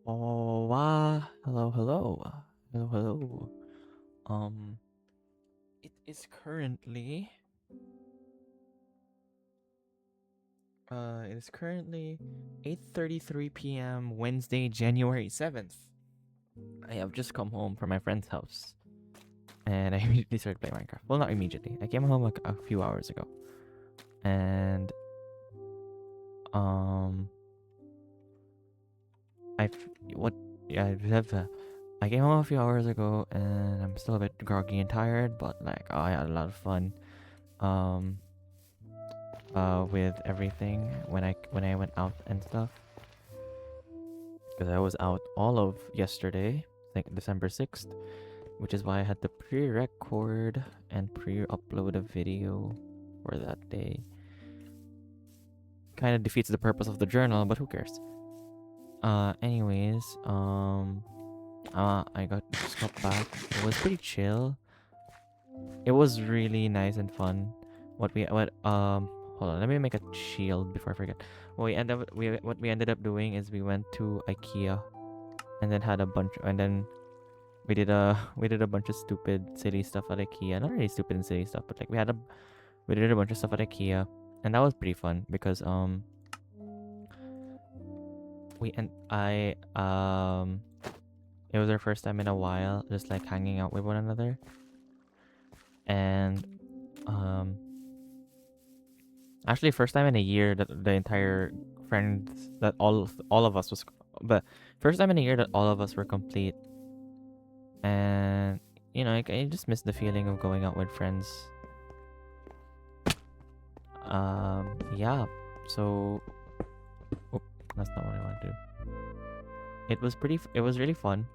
Oh, hello, hello, hello, hello. Um, it is currently, it is currently 8:33 p.m. Wednesday, January 7th. I have just come home from my friend's house, and I immediately started playing Minecraft. Well, not immediately. I came home like a few hours ago, and um, I what yeah, I came home a few hours ago, and I'm still a bit groggy and tired, but like I had a lot of fun. Um, with everything when I went out and stuff, because I was out all of yesterday, I think December 6th, which is why I had to pre-record and pre-upload a video for that day. Kind of defeats the purpose of the journal, but who cares? Anyways, I just got back. It was pretty chill. It was really nice and fun. What hold on, let me make a shield before I forget. What we ended up doing is we went to IKEA and then had a bunch and then we did a bunch of stupid silly stuff at IKEA. Not really stupid and silly stuff, but like we did a bunch of stuff at IKEA, and that was pretty fun because we and I it was our first time in a while just like hanging out with one another, and um actually, first time in a year that the entire friends that all of us was, but first time in a year that all of us were complete, and I just miss the feeling of going out with friends. Yeah. So, oh, that's not what I want to do. It was really fun.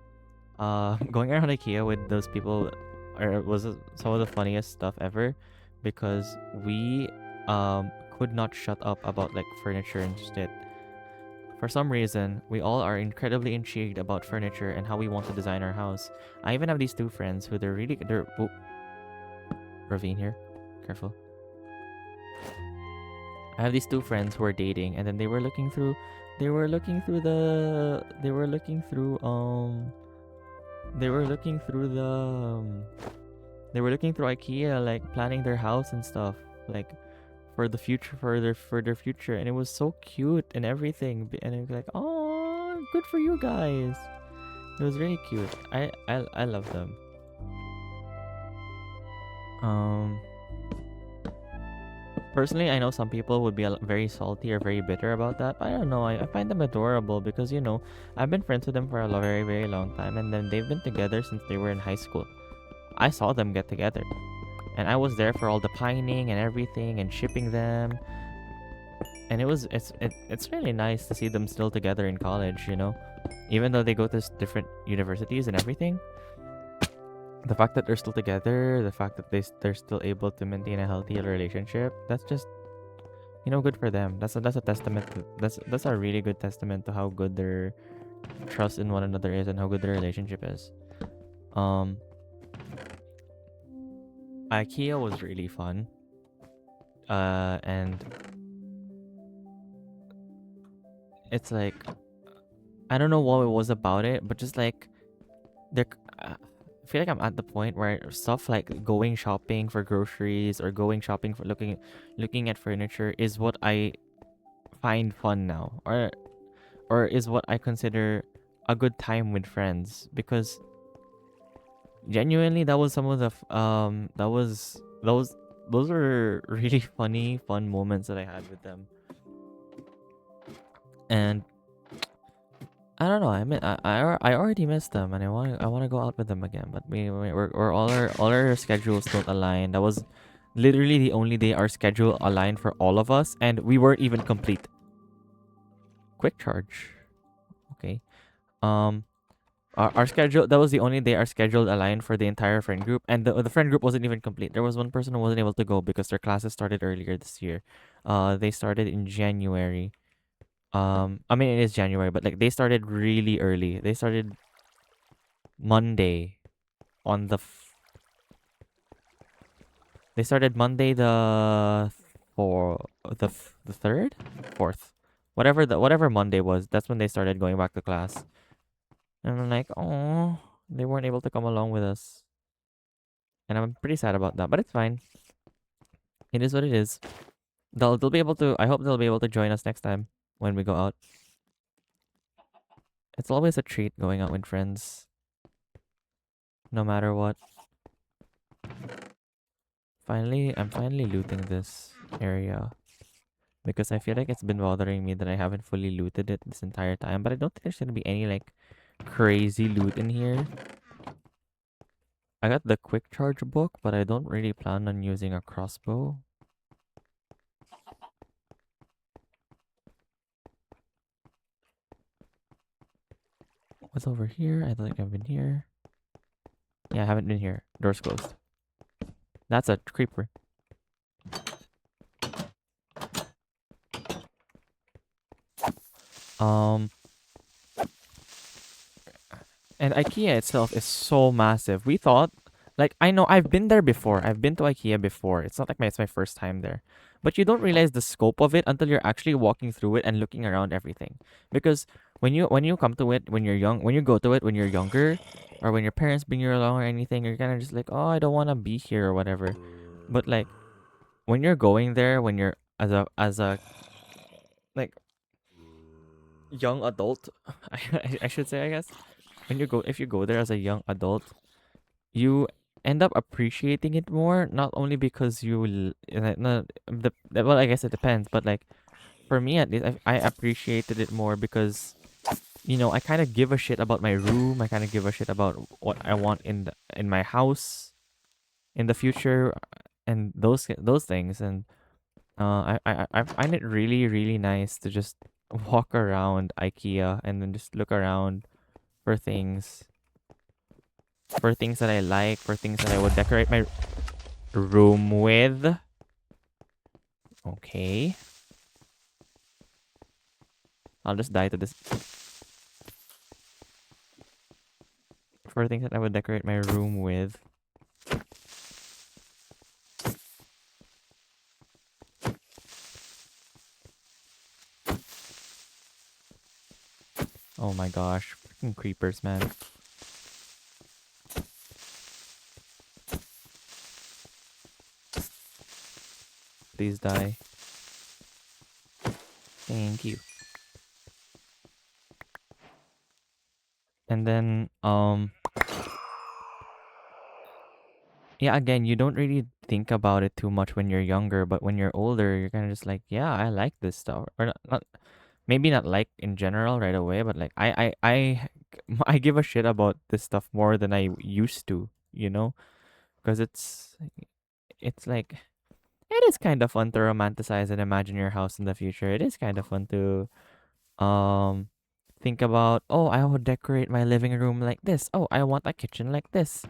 Going around IKEA with those people, was some of the funniest stuff ever, because we could not shut up about like furniture and shit. For some reason, we all are incredibly intrigued about furniture and how we want to design our house. I even have these two friends who they're ravine here. Careful. I have these two friends who are dating, and then they were looking through the they were looking through they were looking through the they were looking through IKEA, like planning their house and stuff, like for the future, for their future, and it was so cute and everything. And it was like, oh, good for you guys. It was really cute. I love them. Um, Personally, I know some people would be very salty or very bitter about that, but I don't know. I find them adorable because I've been friends with them for a very very long time, and then they've been together since they were in high school. I saw them get together, and I was there for all the pining and everything and shipping them, and it's really nice to see them still together in college. Even though they go to different universities and everything, the fact that they're still together, the fact that they're still able to maintain a healthy relationship, that's just good for them. That's a testament. That's a really good testament to how good their trust in one another is and how good their relationship is. Um, IKEA was really fun. And it's like I don't know what it was about it, but just like there, I feel like I'm at the point where stuff like going shopping for groceries or going shopping for looking at furniture is what I find fun now, or is what I consider a good time with friends, because genuinely that was some of the that was those were really funny fun moments that I had with them. And I don't know. I already missed them, and I want to go out with them again. But we're all our schedules don't align. That was literally the only day our schedule aligned for all of us, and we weren't even complete. Quick charge. Okay. Um, our schedule, that was the only day our schedule aligned for the entire friend group, and the friend group wasn't even complete. There was one person who wasn't able to go because their classes started earlier this year. They started in January. I mean, it is January, but like they started really early. They started Monday on they started Monday the third, fourth, whatever Monday was. That's when they started going back to class. And I'm like, oh, they weren't able to come along with us. And I'm pretty sad about that, but it's fine. It is what it is. They'll be able to. I hope they'll be able to join us next time when we go out. It's always a treat going out with friends, no matter what. I'm finally looting this area because I feel like it's been bothering me that I haven't fully looted it this entire time. But I don't think there's gonna be any like crazy loot in here. I got the quick charge book, but I don't really plan on using a crossbow. What's over here? I don't think I've been here. Yeah, I haven't been here. Door's closed. That's a creeper. Um, and IKEA itself is so massive. We thought, like, I know I've been there before. I've been to IKEA before. It's not like it's my first time there. But you don't realize the scope of it until you're actually walking through it and looking around everything. Because when you come to it when you're young, when you go to it when you're younger, or when your parents bring you along or anything, you're kind of just like, oh, I don't want to be here or whatever. But like when you're going there, when you're as a like young adult, I should say, I guess, when you go if you go there as a young adult, you end up appreciating it more. Not only because not well, I guess it depends, but like for me at least, I appreciated it more because I kind of give a shit about my room. I kind of give a shit about what I want in my house in the future, and those things. And I find it really really nice to just walk around IKEA and then just look around for things that I like, for things that I would decorate my room with. Okay. I'll just die to this. For things that I would decorate my room with. Oh my gosh. Freaking creepers, man. Please die. Thank you. And then, yeah, again, you don't really think about it too much when you're younger, but when you're older, you're kind of just like, yeah, I like this stuff. Or not maybe not like in general right away, but like I give a shit about this stuff more than I used to, because it's like it is kind of fun to romanticize and imagine your house in the future. It is kind of fun to um think about, oh, I will decorate my living room like this. Oh, I want a kitchen like this.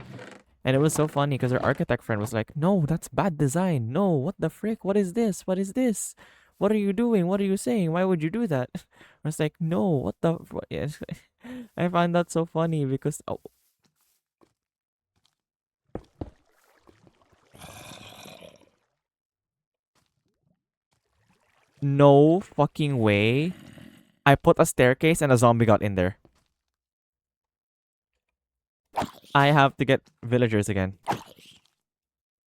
And it was so funny because our architect friend was like, "No, that's bad design. No, what the frick? What is this? What is this? What are you doing? What are you saying? Why would you do that?" I was like, "No, what the?" Yes. I find that so funny because no fucking way. I put a staircase and a zombie got in there. I have to get villagers again.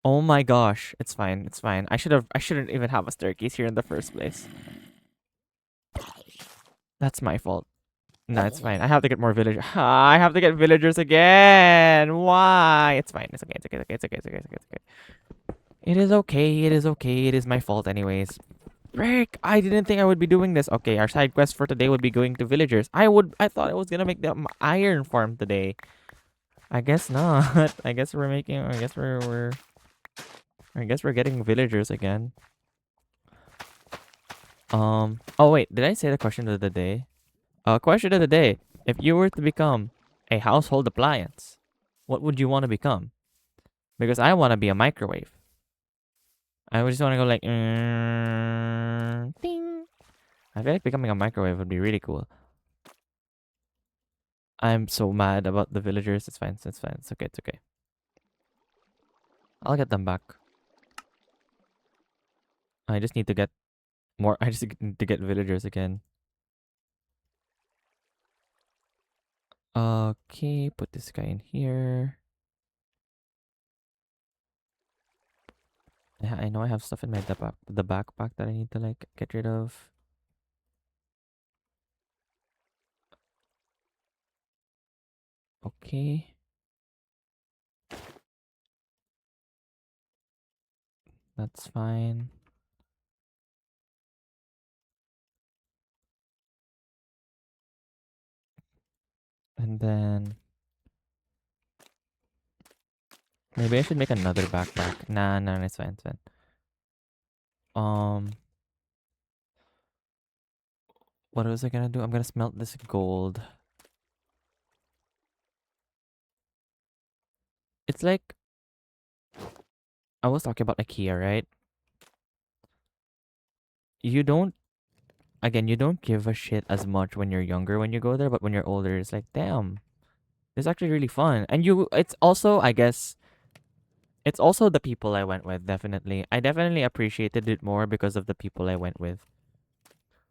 Oh my gosh, it's fine. It's fine. I shouldn't even have a staircase here in the first place. That's my fault. No, it's fine. I have to get more villagers. I have to get villagers again. Why? It's fine. It's okay. It's okay. It's okay. It's okay. It's okay. It's okay. It's okay. It is okay. It is okay. It is my fault anyways. Frick! I didn't think I would be doing this. Okay, our side quest for today would be going to villagers. I thought I was gonna make the iron farm today. I guess not. I guess we're making. I guess we're. I guess we're getting villagers again. Oh wait, did I say the question of the day? Question of the day. If you were to become a household appliance, what would you want to become? Because I want to be a microwave. I would just want to go like, ding. I feel like becoming a microwave would be really cool. I'm so mad about the villagers. It's fine. It's fine. It's okay. It's okay. I'll get them back. I just need to get more. I just need to get villagers again. Okay, put this guy in here. Yeah, I know I have stuff in my the backpack that I need to like get rid of. Okay. That's fine. And then maybe I should make another backpack. Nah, nah, it's fine, it's fine. Um, what was I gonna do? I'm gonna smelt this gold. It's like I was talking about IKEA, right? You don't again, you don't give a shit as much when you're younger when you go there, but when you're older, it's like, damn, it's actually really fun. And it's also, I guess, it's also the people I went with, definitely. I definitely appreciated it more because of the people I went with.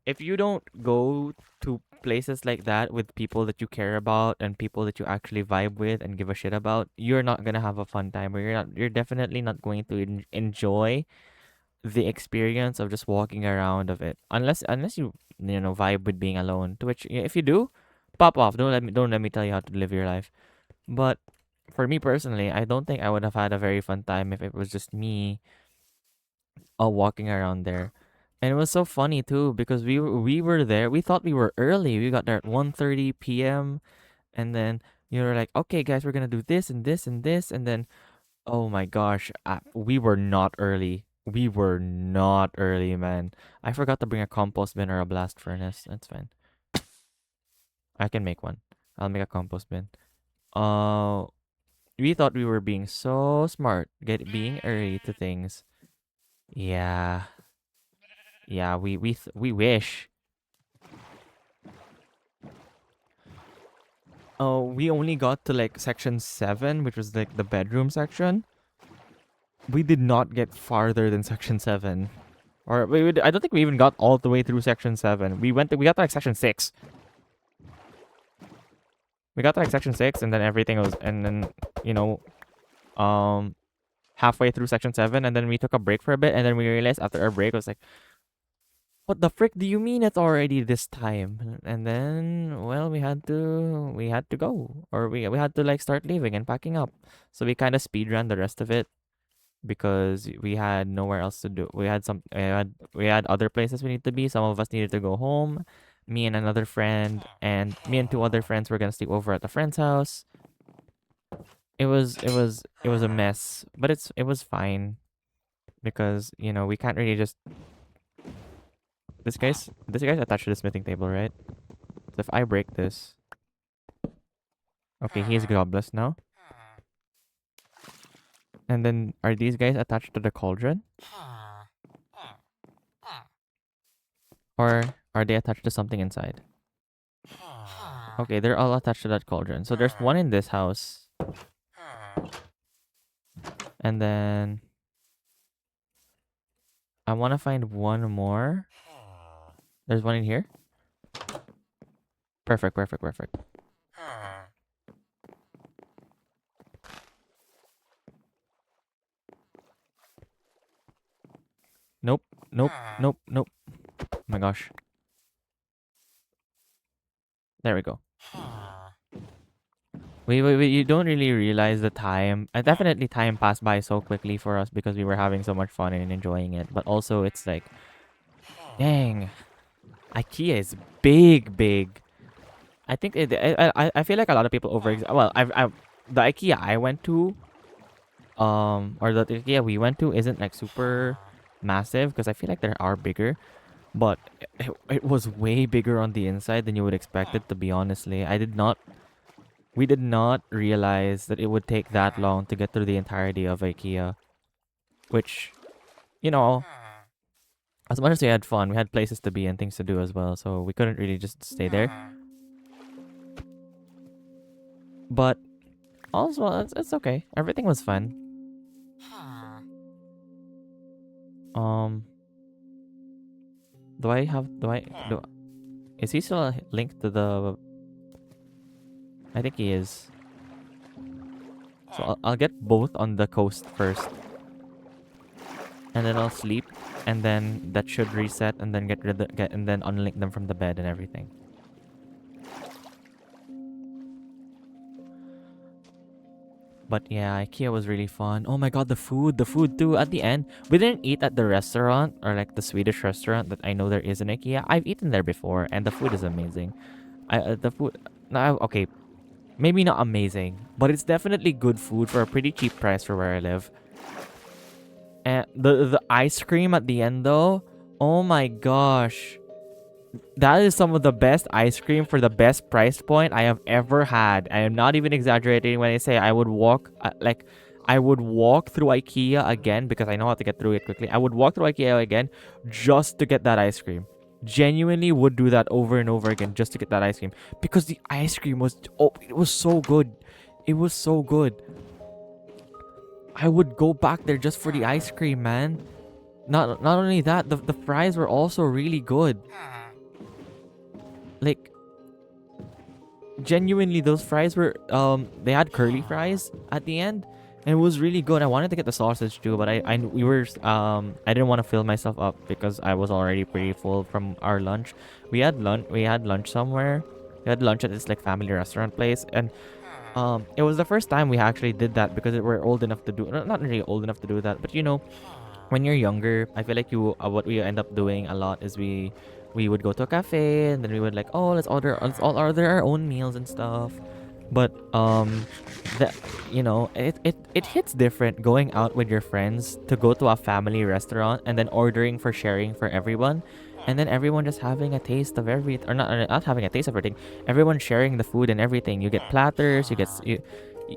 If you don't go to places like that with people that you care about and people that you actually vibe with and give a shit about, you're not gonna have a fun time. Or you're definitely not going to enjoy the experience of just walking around of it. Unless you know vibe with being alone. To which if you do, pop off. Don't let me tell you how to live your life. But for me personally, I don't think I would have had a very fun time if it was just me walking around there. And it was so funny too because we were there. We thought we were early. We got there at 1:30 p.m. and then you were like, "Okay, guys, we're going to do this and this and this." And then oh my gosh, we were not early. We were not early, man. I forgot to bring a compost bin or a blast furnace. That's fine. I can make one. I'll make a compost bin. Uh, we thought we were being so smart, being early to things. Yeah, yeah. We wish. Oh, we only got to like section 7, which was like the bedroom section. We did not get farther than section 7. Or I don't think we even got all the way through section 7. We got to like section 6. We got to like section 6 and then everything was and then you know um halfway through section 7 and then we took a break for a bit and then we realized after our break it was like what the frick do you mean it's already this time? And then well we had to go or we had to like start leaving and packing up. So we kind of speed ran the rest of it because we had nowhere else to do. We had other places we need to be. Some of us needed to go home. Me and another friend, and me and two other friends were gonna sleep over at a friend's house. It was a mess, but it was fine because we can't really just this guy's attached to the smithing table, right? So if I break this, okay, he's jobless now. And then are these guys attached to the cauldron, or are they attached to something inside? Okay, they're all attached to that cauldron. So there's one in this house. And then I want to find one more. There's one in here. Perfect, perfect, perfect. Nope, nope, nope, nope. Oh my gosh. There we go. Wait, you don't really realize the time. Definitely time passed by so quickly for us because we were having so much fun and enjoying it. But also it's like, dang, IKEA is big, big. I think I feel like a lot of people well, the IKEA I went to or the IKEA we went to isn't like super massive because I feel like there are bigger, but it was way bigger on the inside than you would expect it to be. Honestly, we did not realize that it would take that long to get through the entirety of IKEA, which you know. As much as we had fun, we had places to be and things to do as well, so we couldn't really just stay there. But also, it's okay. Everything was fun. Um, do I have? Do I? Do Is he still linked to the? I think he is. So I'll get both on the coast first, and then I'll sleep, and then that should reset, and then get and then unlink them from the bed and everything. But yeah, IKEA was really fun. Oh my god, the food too. At the end, we didn't eat at the restaurant or like the Swedish restaurant that I know there is in IKEA. I've eaten there before, and the food is amazing. The food, now okay, maybe not amazing, but it's definitely good food for a pretty cheap price for where I live. And the ice cream at the end though, oh my gosh. That is some of the best ice cream for the best price point I have ever had. I am not even exaggerating when I say I would walk I would walk through IKEA again because I know how to get through it quickly. I would walk through IKEA again just to get that ice cream. Genuinely would do that over and over again just to get that ice cream because the ice cream was it was so good. It was so good. I would go back there just for the ice cream, man. Not only that, the fries were also really good. Like genuinely those fries were they had curly fries at the end and it was really good. I wanted to get the sausage too, but I didn't want to fill myself up because I was already pretty full from our lunch. We had lunch somewhere. We had lunch at this like family restaurant place, and it was the first time we actually did that because we're old enough to do, not really old enough to do that, but you know, when you're younger, I feel like what we end up doing a lot is we would go to a cafe and then we would like, oh, let's all order our own meals and stuff. But that you know, it hits different going out with your friends to go to a family restaurant and then ordering for sharing for everyone. And then everyone just having a taste of everything, or not having a taste of everything. Everyone sharing the food and everything. You get platters. You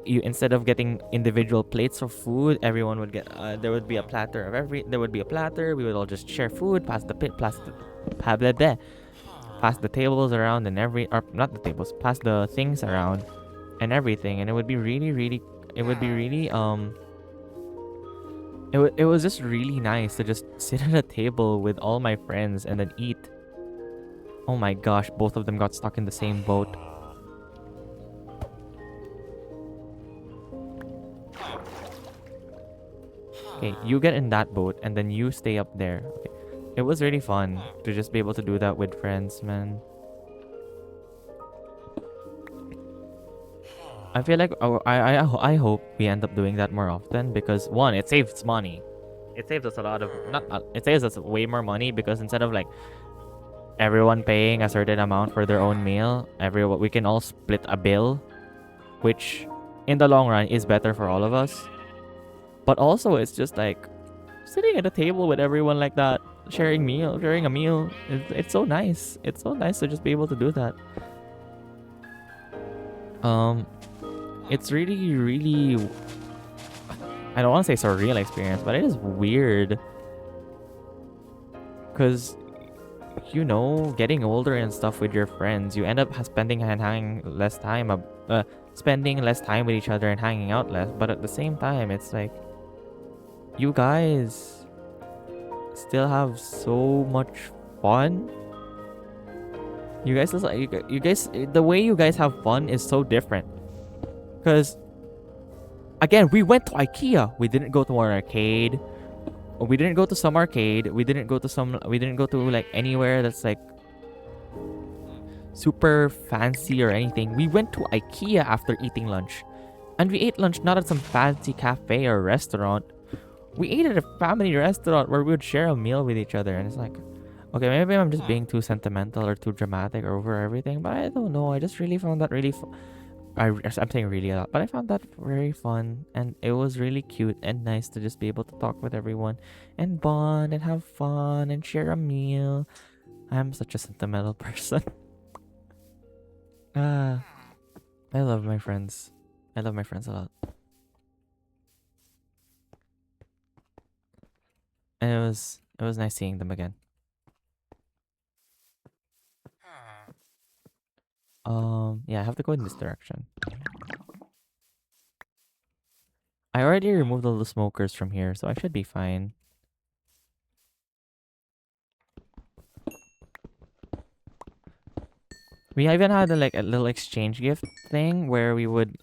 instead of getting individual plates of food, everyone would get there would be a platter of every there would be a platter. We would all just share food, blah, blah, blah, pass the tables around and or not the tables, pass the things around and everything, and it would be really it would be really it was just really nice to just sit at a table with all my friends and then eat. Oh my gosh, both of them got stuck in the same boat. Okay, you get in that boat and then you stay up there. Okay. It was really fun to just be able to do that with friends, man. I feel like I hope we end up doing that more often because one, it saves money. It saves us a lot of not it saves us way more money because instead of like everyone paying a certain amount for their own meal, everyone we can all split a bill, which in the long run is better for all of us. But also it's just like sitting at a table with everyone like that, sharing a meal. It's so nice. It's so nice to just be able to do that. Um, it's really. I don't want to say surreal experience, but it is weird. Cause you know, getting older and stuff with your friends, you end up spending less time with each other and hanging out less. But at the same time, it's like you guys still have so much fun. You guys, the way you guys have fun is so different. Cause again, we went to IKEA. We didn't go to an arcade. We didn't go to some arcade. We didn't go to like anywhere that's like super fancy or anything. We went to IKEA after eating lunch. And we ate lunch not at some fancy cafe or restaurant. We ate at a family restaurant where we would share a meal with each other. And it's like, okay, maybe I'm just being too sentimental or too dramatic or over everything, but I don't know. I just really found that really fun. I'm saying really a lot, but I found that very fun, and it was really cute and nice to just be able to talk with everyone and bond and have fun and share a meal. I'm such a sentimental person. Ah, I love my friends. I love my friends a lot, and it was nice seeing them again. Yeah, I have to go in this direction. I already removed all the smokers from here, so I should be fine. We even had like a little exchange gift thing where we would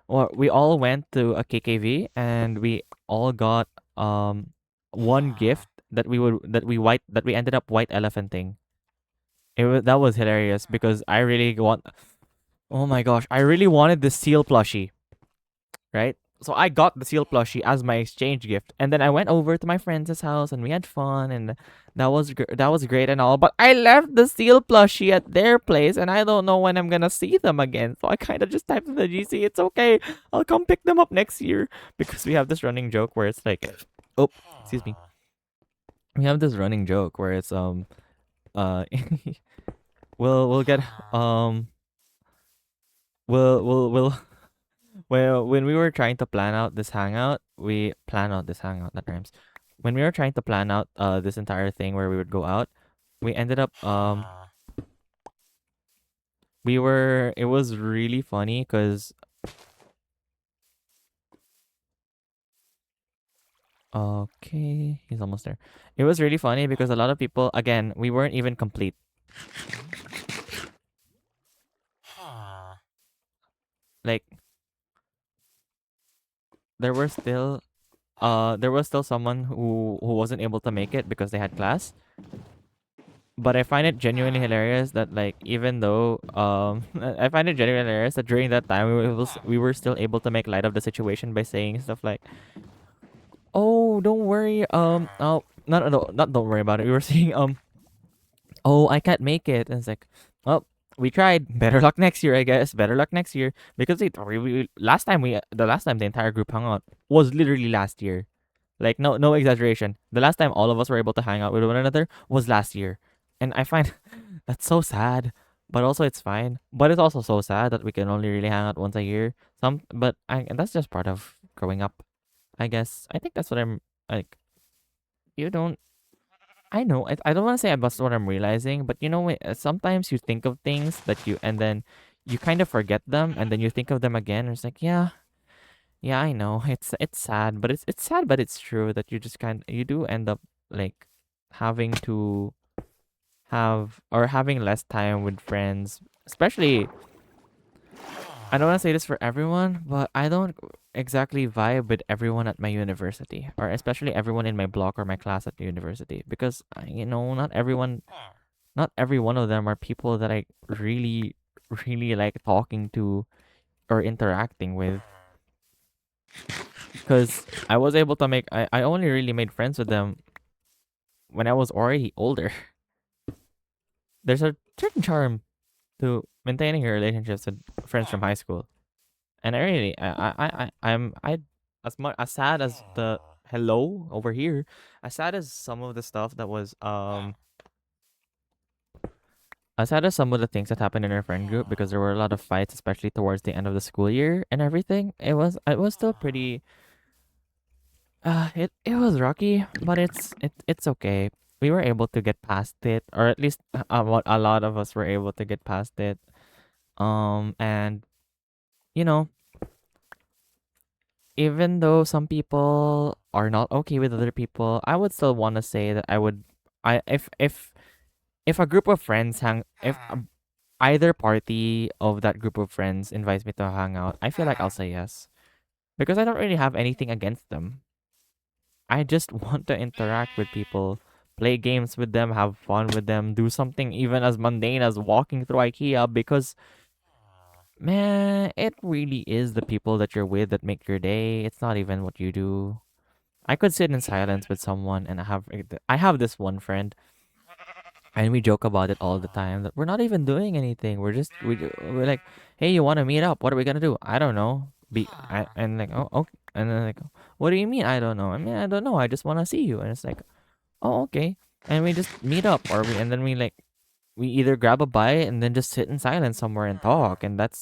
or we all went to a KKV and we all got one gift that we ended up white elephanting. That was hilarious because I really want. Oh my gosh, I really wanted the seal plushie, right? So I got the seal plushie as my exchange gift, and then I went over to my friend's house and we had fun, and that was great and all. But I left the seal plushie at their place, and I don't know when I'm gonna see them again. So I kind of just typed in the GC. It's okay, I'll come pick them up next year because we have this running joke where it's like, oh, excuse me, we have this running joke where it's uh, we'll get um we'll Well, when we were trying to plan out this hangout, we plan out this hangout, that rhymes. When we were trying to plan out this entire thing where we would go out, we ended up we were it was really funny cuz okay, he's almost there. It was really funny because a lot of people again, we weren't even complete. Like there were still there was still someone who wasn't able to make it because they had class. But I find it genuinely hilarious that like even though I find it genuinely hilarious that during that time we were still able to make light of the situation by saying stuff like, "Oh, don't worry, oh, not don't worry about it." We were saying, "Oh, I can't make it," and it's like, "Oh, we tried. Better luck next year, I guess. Better luck next year." Because last time the last time the entire group hung out was literally last year. Like no exaggeration. The last time all of us were able to hang out with one another was last year. And I find that's so sad. But also it's fine. But it's also so sad that we can only really hang out once a year. And that's just part of growing up, I guess. I think that's what I'm like you don't I know. I don't want to say that's what I'm realizing, but sometimes you think of things that you and then you kind of forget them and then you think of them again and it's like, yeah, I know. It's sad, but it's sad, but it's true that you do end up like having to have or having less time with friends. Especially, I don't want to say this for everyone, but I don't exactly vibe with everyone at my university, or especially everyone in my block or my class at the university, because not every one of them are people that I really, really like talking to or interacting with. Because I was able to I only really made friends with them when I was already older. There's a certain charm to maintaining your relationships with friends from high school, and I really, I as much as sad as the hello over here, as sad as some of the stuff that was as sad as some of the things that happened in our friend group because there were a lot of fights, especially towards the end of the school year and everything. It was still pretty. It was rocky, but it's okay. We were able to get past it, or at least what a lot of us were able to get past it. And you know, even though some people are not okay with other people, I would still want to say that I if a group of friends hang if either party of that group of friends invites me to hang out, I feel like I'll say yes because I don't really have anything against them. I just want to interact with people, play games with them, have fun with them, do something even as mundane as walking through IKEA because man, it really is the people that you're with that make your day. It's not even what you do. I could sit in silence with someone and I have this one friend and we joke about it all the time that we're not even doing anything. We're like, "Hey, you want to meet up? What are we going to do?" I don't know. And like, "Oh, okay." And then like, "What do you mean I don't know?" I mean, I don't know. I just want to see you. And it's like, "Oh, okay." And we just meet up and then we either grab a bite and then just sit in silence somewhere and talk. And that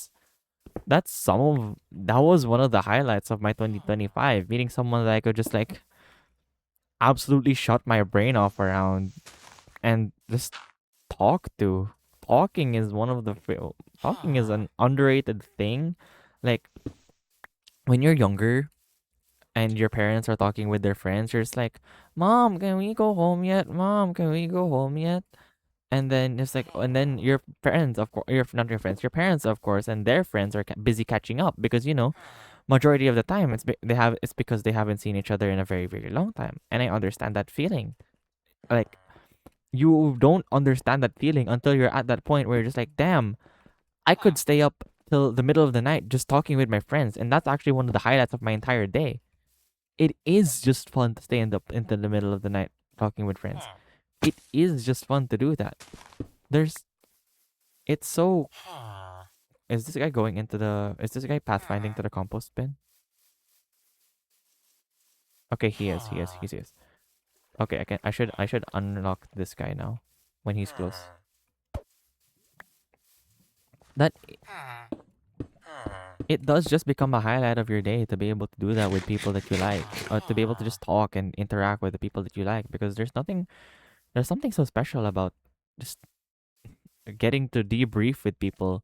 was one of the highlights of my 2025, meeting someone that I could just like absolutely shut my brain off around and just talk to. Talking is one of the talking is an underrated thing. Like when you're younger and your parents are talking with their friends, you're just like, "Mom, can we go home yet? Mom, can we go home yet?" And then it's like, and then your friends, of course, your not your friends, your parents, of course, and their friends are busy catching up because majority of the time it's because they haven't seen each other in a very very long time, and I understand that feeling. Like you don't understand that feeling until you're at that point where you're just like, damn, I could stay up till the middle of the night just talking with my friends, and that's actually one of the highlights of my entire day. It is just fun to stay into the middle of the night talking with friends. It is just fun to do that. There's it's so Is this guy going into the is this guy pathfinding to the compost bin? Okay, he is. Okay, I should unlock this guy now when he's close. That it does just become a highlight of your day to be able to do that with people that you like, or to be able to just talk and interact with the people that you like, because there's something so special about just getting to debrief with people.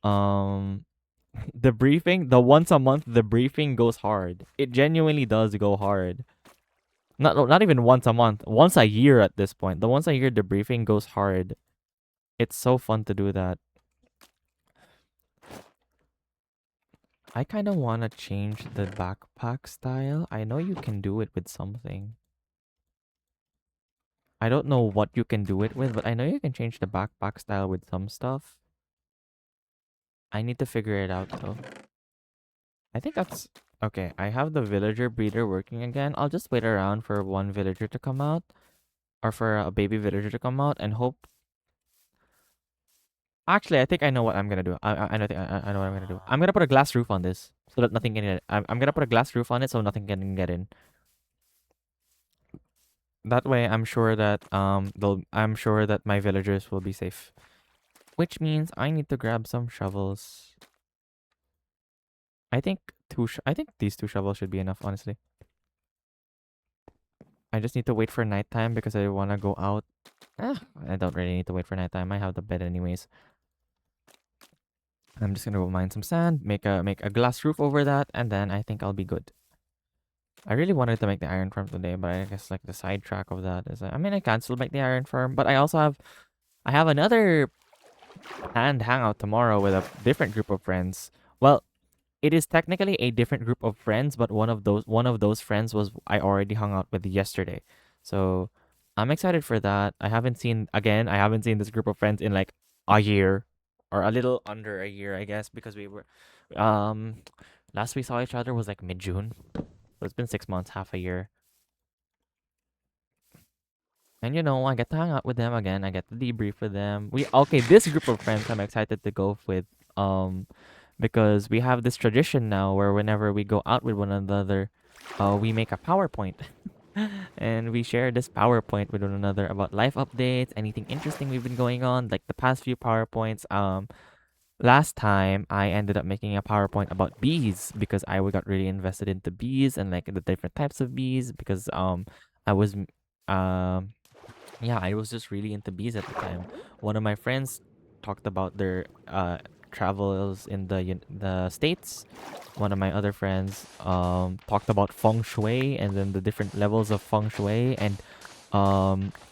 Um the once a month the briefing goes hard. It genuinely does go hard. Not even once a month, once a year at this point. The once a year debriefing goes hard. It's so fun to do that. I kind of want to change the backpack style. I know you can do it with something. I don't know what you can do it with, but I know you can change the backpack style with some stuff. I need to figure it out though. I think that's okay. I have the villager breeder working again. I'll just wait around for one villager to come out, or for a baby villager to come out, and hope. Actually, I think I know what I'm gonna do. I know what I'm gonna do. I'm gonna put a glass roof on this so that nothing can get. I'm gonna put a glass roof on it so nothing can get in. That way, I'm sure that my villagers will be safe. Which means I need to grab some shovels. I think I think these two shovels should be enough, honestly. I just need to wait for nighttime because I want to go out. I don't really need to wait for nighttime. I have the bed anyways. I'm just gonna go mine some sand, make a glass roof over that, and then I think I'll be good. I really wanted to make the iron farm today, but I guess like the sidetrack of that is, I mean, I can still make the iron farm, but I have another planned hangout tomorrow with a different group of friends. Well, it is technically a different group of friends, but one of those friends was I already hung out with yesterday. So I'm excited for that. I haven't seen this group of friends in like a year, or a little under a year, I guess, because we were um last we saw each other was like mid June. So it's been 6 months, half a year. And I get to hang out with them again. I get to debrief with them. This group of friends I'm excited to go with. Um, because we have this tradition now where whenever we go out with one another, we make a PowerPoint, and we share this PowerPoint with one another about life updates, anything interesting we've been going on, like the past few PowerPoints. Last time I ended up making a PowerPoint about bees because I got really invested into bees and like the different types of bees because I was um yeah, I was just really into bees at the time. One of my friends talked about their travels in the states. One of my other friends talked about feng shui and then the different levels of feng shui, and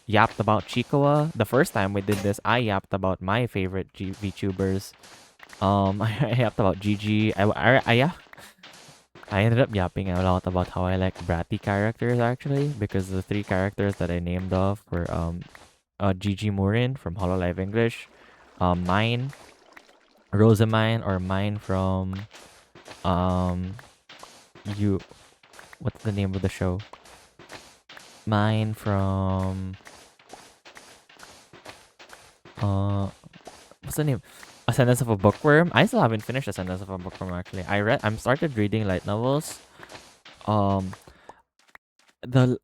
yapped about Chikoa. The first time we did this, I yapped about my favorite VTubers. I yapped about Gigi. I ended up yapping a lot about how I like bratty characters actually, because the three characters that I named off were Gigi Murin from Hololive English, mine, Rosamine, or mine from um you what's the name of the show? Mine from uh what's the name? Ascendance of a Bookworm. I still haven't finished Ascendance of a Bookworm actually. I'm started reading light novels. Um the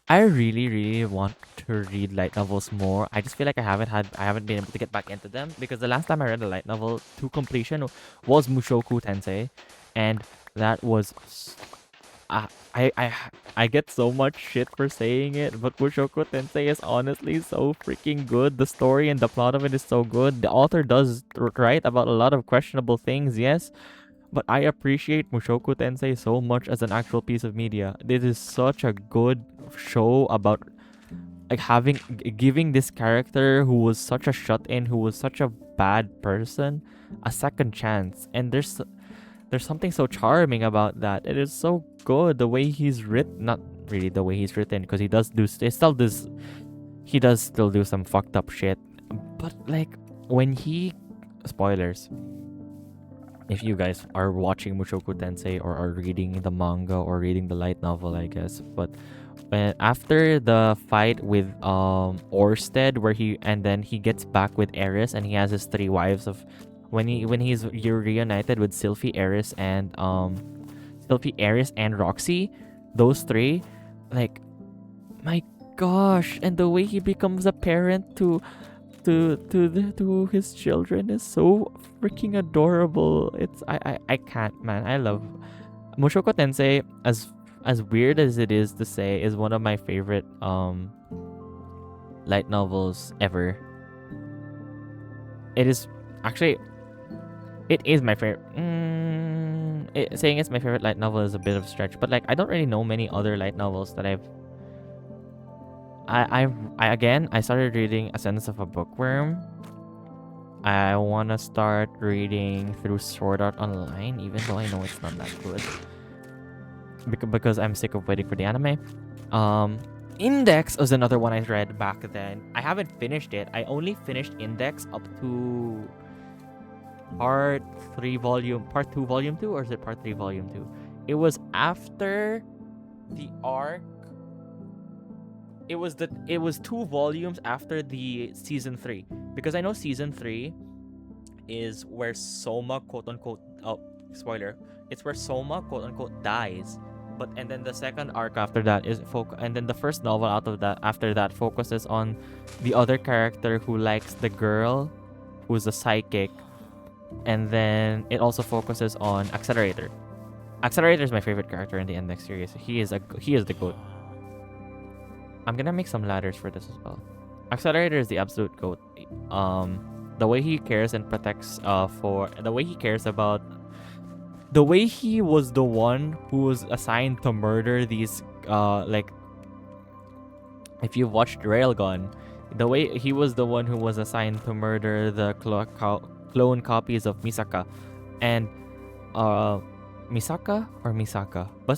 I really, really want to read light novels more. I just feel like I haven't been able to get back into them because the last time I read a light novel to completion was Mushoku Tensei, and that was uh, I I I get so much shit for saying it, but Mushoku Tensei is honestly so freaking good. The story and the plot of it is so good. The author does write about a lot of questionable things, yes, but I appreciate Mushoku Tensei so much as an actual piece of media. This is such a good show about like giving this character who was such a shut-in, who was such a bad person, a second chance. And there's something so charming about that. It is so good the way he's written. Not really the way he's written, because he does still do some fucked up shit. But like when he spoilers, if you guys are watching Mushoku Tensei or are reading the manga or reading the light novel, I guess. But after the fight with Orsted, where he gets back with Eris, and he has his three wives of when he's reunited with Sylphie, Eris, and Roxy, those three, like, my gosh, and the way he becomes a parent to his children is so freaking adorable. I can't, man. I love Mushoku Tensei. As weird as it is to say, is one of my favorite light novels ever. It is actually it is my favorite. Saying it's my favorite light novel is a bit of a stretch, but like I don't really know many other light novels that I started reading Ascendance of a Bookworm. I wanna start reading through Sword Art Online, even though I know it's not that good. Because I'm sick of waiting for the anime. Index was another one I read back then. I haven't finished it. I only finished Index up to part 2 volume 2, or is it part 3 volume 2? It was after the arc. It was 2 volumes after the season 3, because I know season 3 is where Soma, quote unquote, spoiler, it's where Soma, quote unquote, dies. But and then the second arc after that is and then the first novel after that focuses on the other character who likes the girl who's a psychic. And then it also focuses on Accelerator. Accelerator is my favorite character in the Index series. He is the GOAT. I'm gonna make some ladders for this as well. Accelerator is the absolute GOAT. The way he cares and protects the way he cares about the way he was the one who was assigned to murder these like, if you've watched Railgun, the way he was the one who was assigned to murder the clone copies of Misaka, and Misaka or Misaka, but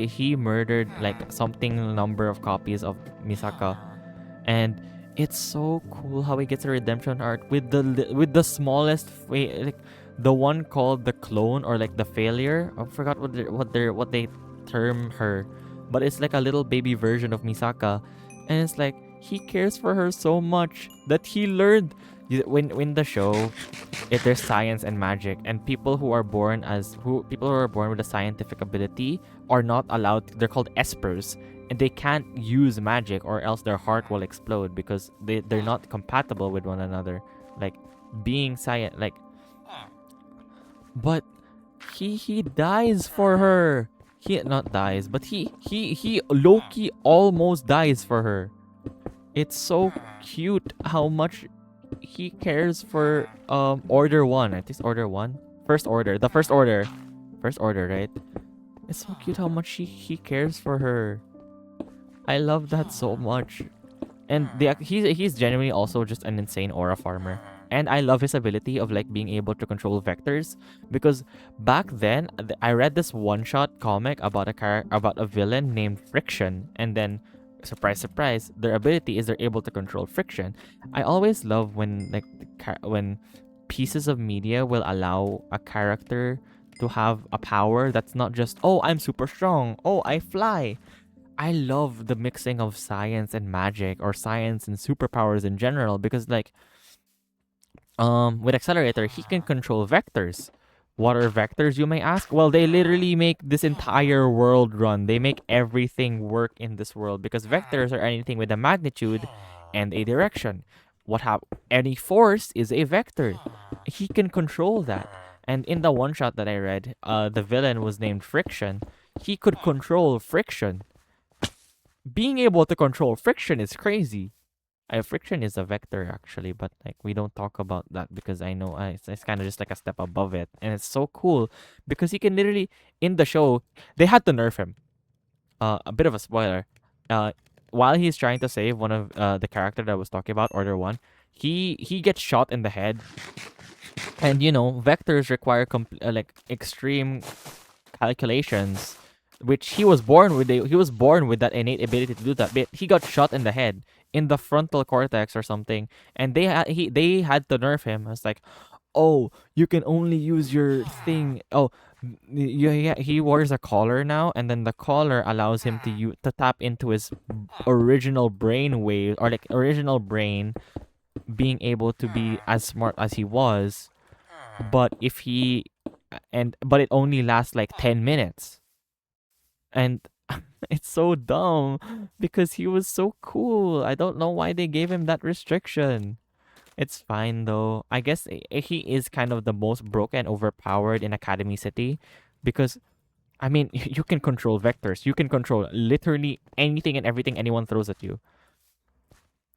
he murdered like something number of copies of Misaka, and it's so cool how he gets a redemption arc with the smallest like the one called the clone, or like the failure. I forgot what they term her, but it's like a little baby version of Misaka, and it's like he cares for her so much that he learned when the show, if there's science and magic, and people who are born with a scientific ability are not allowed. They're called espers, and they can't use magic, or else their heart will explode, because they're not compatible with one another. Like being science, like. But he dies for her. He not dies, but he Loki almost dies for her. It's so cute how much he cares for Order 1. I think it's Order 1. First Order. The First Order. First Order, right? It's so cute how much he cares for her. I love that so much. And he's genuinely also just an insane aura farmer. And I love his ability of like being able to control vectors, because back then I read this one-shot comic about a villain named Friction, and then surprise surprise, their ability is they're able to control friction. I always love when like when pieces of media will allow a character to have a power that's not just, oh, I'm super strong, oh, I fly. I love the mixing of science and magic, or science and superpowers in general, because like with Accelerator, he can control vectors. What are vectors, you may ask? Well, they literally make this entire world run. They make everything work in this world, because vectors are anything with a magnitude and a direction. Any force is a vector. He can control that. And in the one shot that I read, the villain was named Friction. He could control friction. Being able to control friction is crazy. Friction is a vector actually, but like we don't talk about that, because I know it's kind of just like a step above it, and it's so cool because he can literally, in the show they had to nerf him. A bit of a spoiler. while he's trying to save one of the character that I was talking about, Order One, he gets shot in the head, and vectors require like extreme calculations, which he was born with. He was born with that innate ability to do that. But he got shot in the head, in the frontal cortex or something, and they had to nerf him. It's like, oh, you can only use your thing. Oh, yeah, he wears a collar now, and then the collar allows him to tap into his original brain wave, or like original brain, being able to be as smart as he was. But if he but it only lasts like 10 minutes, and it's so dumb because he was so cool. I don't know why they gave him that restriction. It's fine though. I guess he is kind of the most broken, overpowered in Academy City, because I mean, you can control vectors. You can control literally anything and everything anyone throws at you.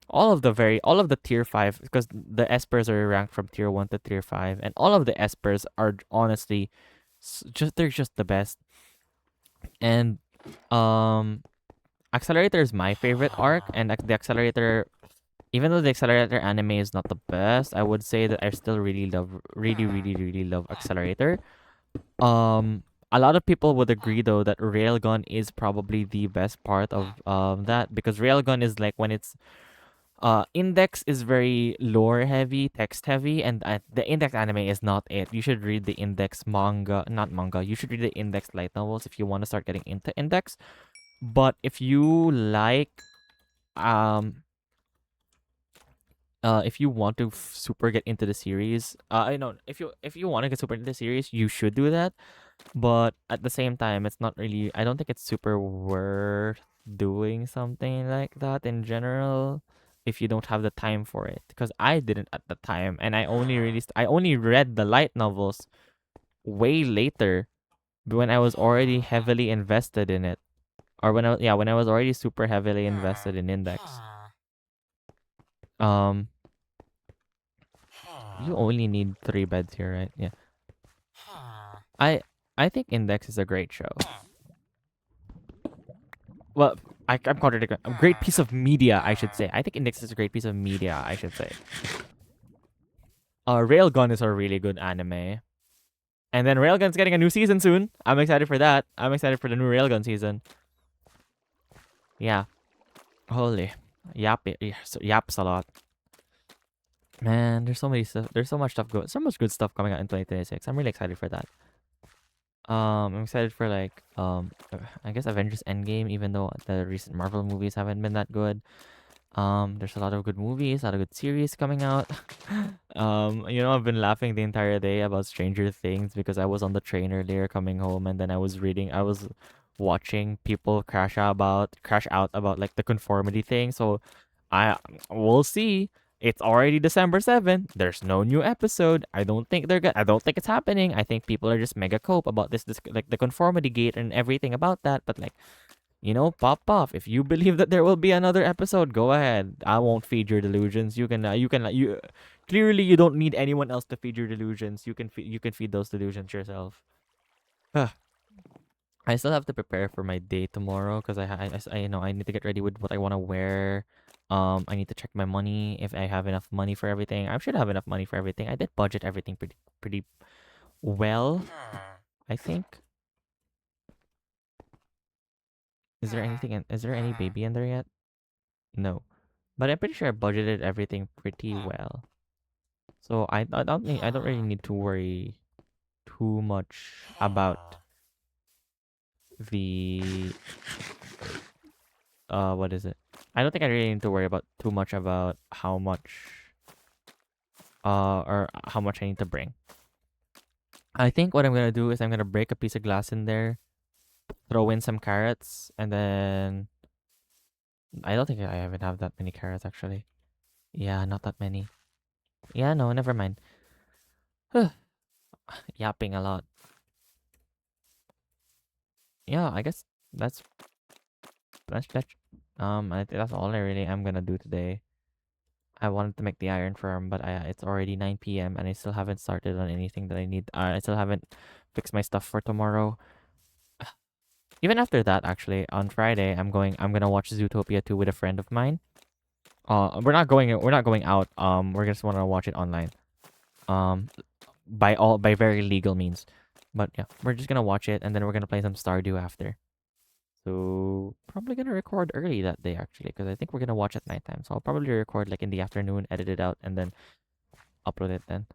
All of the tier 5, because the espers are ranked from tier 1 to tier 5, and all of the espers are honestly they're just the best. And um Accelerator is my favorite arc, and the Accelerator, even though the Accelerator anime is not the best, I would say that I still really love Accelerator. A lot of people would agree though that Railgun is probably the best part of that, because Railgun is like when it's Index is very lore heavy, text heavy, and the Index anime is not it. You should read the Index manga, not manga. You should read the Index light novels if you want to start getting into Index. But if you want to super get into the series, I know if you want to get super into the series, you should do that. But at the same time, it's not really. I don't think it's super worth doing something like that in general if you don't have the time for it. Because I didn't at the time, and I only read the light novels way later, when I was already heavily invested in it, or when I was already super heavily invested in Index. Um, you only need 3 beds here, right? Yeah. I I think Index is a great show. Well, I'm contradicting. A great piece of media, I should say. I think Index is a great piece of media, I should say. Railgun is a really good anime. And then Railgun's getting a new season soon. I'm excited for that. I'm excited for the new Railgun season. Yeah. Holy. Yaps a lot. Man, there's so many stuff. There's so much stuff so much good stuff coming out in 2026. I'm really excited for that. I'm excited for I guess Avengers Endgame, even though the recent Marvel movies haven't been that good. There's a lot of good movies, a lot of good series coming out. I've been laughing the entire day about Stranger Things because I was on the train earlier coming home, and then I was watching people crash out about like the conformity thing. So I we'll see. It's already December 7th. There's no new episode. I don't think I don't think it's happening. I think people are just mega cope about this like the conformity gate and everything about that. But like, pop off. If you believe that there will be another episode, go ahead. I won't feed your delusions. You clearly you don't need anyone else to feed your delusions. You can feed those delusions yourself. I still have to prepare for my day tomorrow because I need to get ready with what I want to wear. I need to check my money if I have enough money for everything. I should have enough money for everything. I did budget everything pretty well, I think. Is there any baby in there yet? No. But I'm pretty sure I budgeted everything pretty well. So I don't really need to worry too much about the what is it? I don't think I really need to worry about too much about how much I need to bring. I think what I'm gonna do is I'm gonna break a piece of glass in there, throw in some carrots, and then I don't think I even have that many carrots actually. Yeah, not that many. Yeah, no, never mind. Yapping a lot. Yeah, I guess that's that's that's all I really am gonna do today. I wanted to make the iron firm, but it's already 9 p.m. and I still haven't started on anything that I need. I still haven't fixed my stuff for tomorrow. Even after that, actually, on Friday, I'm gonna watch Zootopia 2 with a friend of mine. We're not going out. We're just wanna watch it online. Um, by very legal means. But yeah, we're just gonna watch it and then we're gonna play some Stardew after. So probably gonna record early that day actually, because I think we're gonna watch at nighttime. So I'll probably record like in the afternoon, edit it out, and then upload it then.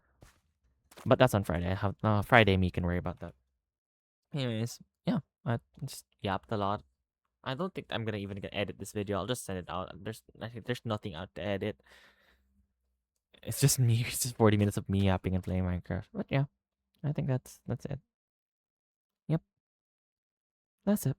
But that's on Friday. I have Friday. Me can worry about that. Anyways, yeah, I just yapped a lot. I don't think I'm gonna even gonna edit this video. I'll just send it out. I think there's nothing out to edit. It's just me. It's just 40 minutes of me yapping and playing Minecraft. But yeah, I think that's it. Yep, that's it.